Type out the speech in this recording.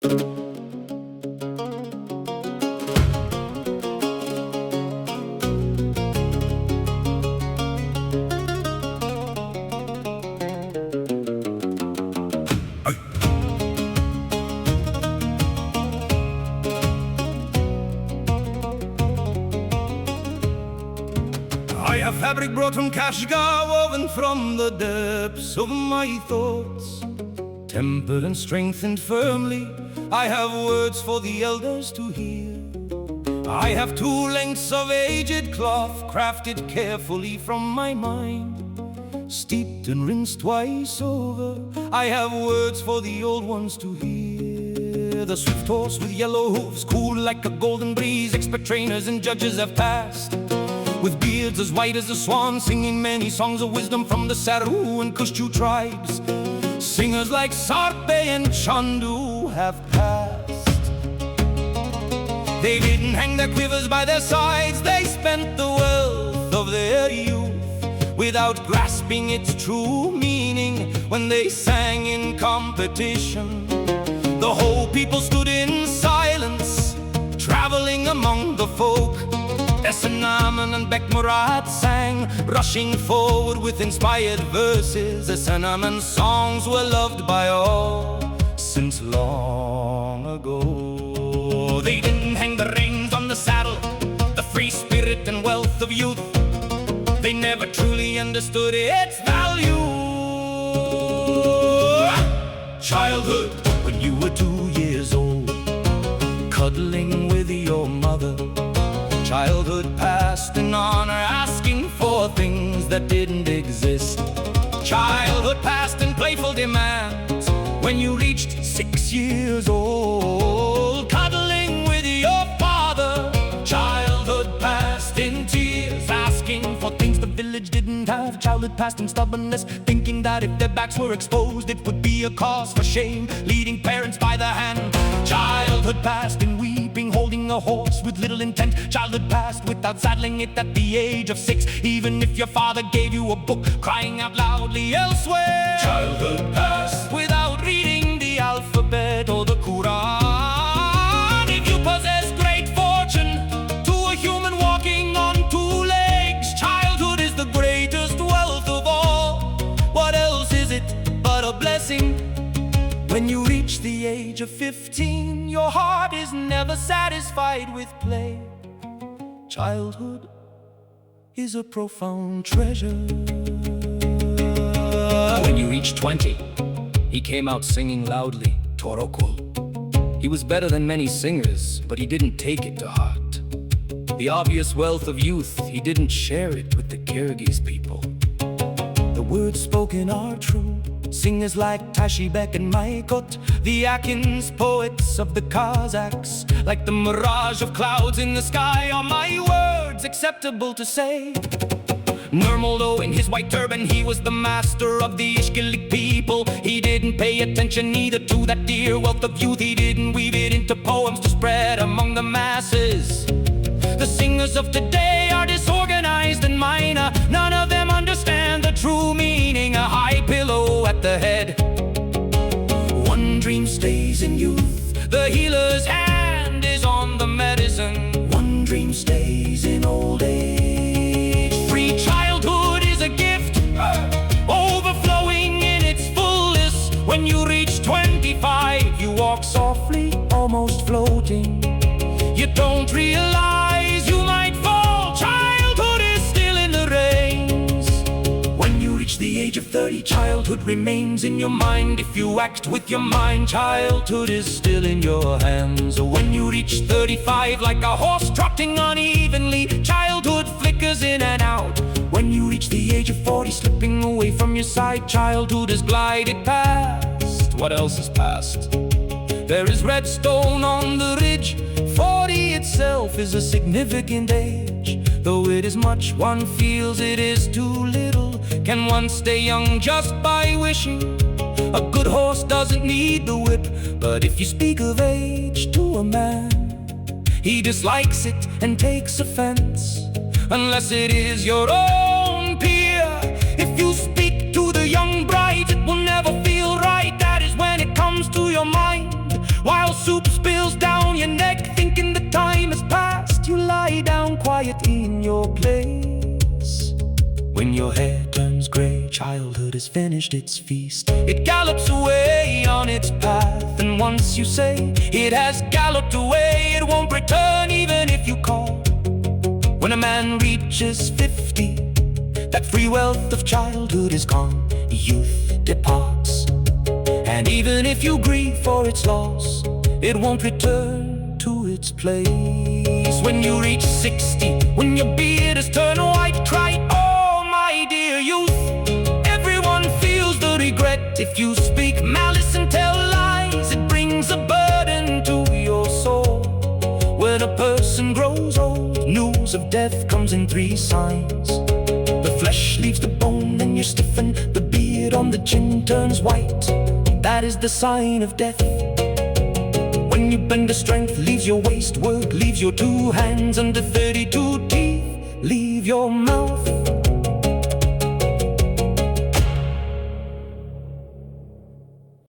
I have fabric brought from Kashgar, woven from the depths of my thoughts, tempered and strengthened firmly. I have words for the elders to hear. I have 2 lengths of aged cloth, crafted carefully from my mind, steeped and rinsed twice over. I have words for the old ones to hear. The swift horse with yellow hooves, cool like a golden breeze. Expert trainers and judges have passed, with beards as white as a swan, singing many songs of wisdom from the Saruu and Kushchu tribes. Singers like Sartbay and Chondu have passed. They didn't hang their quivers by their sides. They spent the wealth of their youth without grasping its true meaning. When they sang in competition, the whole people stood in silence, traveling among the folk. Esanaman and Bekmurat sang, rushing forward with inspired verses. Esanaman songs were loved by all since long ago. They didn't hang the reins on the saddle, the free spirit and wealth of youth. They never truly understood its value. Childhood, when you were 2 years old, cuddling with your mother. Childhood past in honor, asking for things that didn't exist. Childhood past in playful demands, when you reached 6 years old, cuddling with your father. Childhood past in tears, asking for things the village didn't have. Childhood past in stubbornness, thinking that if their backs were exposed, it would be a cause for shame, leading parents by the hand. Childhood past in weeping, holding a horse with little intent. Childhood past without saddling it at the age of 6, even if your father gave you a book, crying out loudly elsewhere. Childhood past without reading the alphabet or the Quran. If you possess great fortune, to a human walking on 2 legs, childhood is the greatest wealth of all. What else is it but a blessing? When you reach the age of 15, your heart is never satisfied with play. Childhood is a profound treasure. When you reach 20, he came out singing loudly, Torokul. He was better than many singers, but he didn't take it to heart. The obvious wealth of youth, he didn't share it with the Kyrgyz people. The words spoken are true. Singers like Tashibek and Maikot, the Akins, poets of the Kazakhs, like the mirage of clouds in the sky. Are my words acceptable to say? Nurmoldo in his white turban, he was the master of the Ishkilik people. He didn't pay attention either to that dear wealth of youth. He didn't weave it into poems to spread among the masses. The singers of today are disorganized and minor. None of them understand the true meaning. A high pillow at the head. One dream stays in youth. The healer's hand is on the medicine. One dream stays in old age. Free childhood is a gift, overflowing in its fullness. When you reach 25, you walk softly, almost floating. You don't realize you might fall. Childhood is still in the reins. When you reach the age of 30, childhood remains in your mind. If you act with your mind, childhood is still in your hands. When you reach 35, like a horse trotting unevenly, childhood flickers in and out. When you reach the age of 40, slipping away from your side, childhood has glided past. What else is past? There is red stone on the ridge. 40 itself is a significant age. Though it is much, one feels it is too little. Can one stay young just by wishing? A good horse doesn't need the whip. But if you speak of age to a man, he dislikes it and takes offense, unless it is your own peer. If you speak to the young brides, it will never feel right. That is when it comes to your mind. While your hair turns gray, childhood has finished its feast. It gallops away on its path, and once you say it has galloped away, it won't return even if you call. When a man reaches 50, that free wealth of childhood is gone, youth departs. And even if you grieve for its loss, it won't return to its place. When you reach 60, when your beard has turned white, cry, oh my dear youth. Everyone feels the regret if you speak malice and tell lies. It brings a burden to your soul. When a person grows old, news of death comes in 3 signs. The flesh leaves the bone and you stiffen. The beard on the chin turns white. That is the sign of death. When you bend, the strength leaves your waist. Work leaves your 2 hands under 32 teeth. Leave your mouth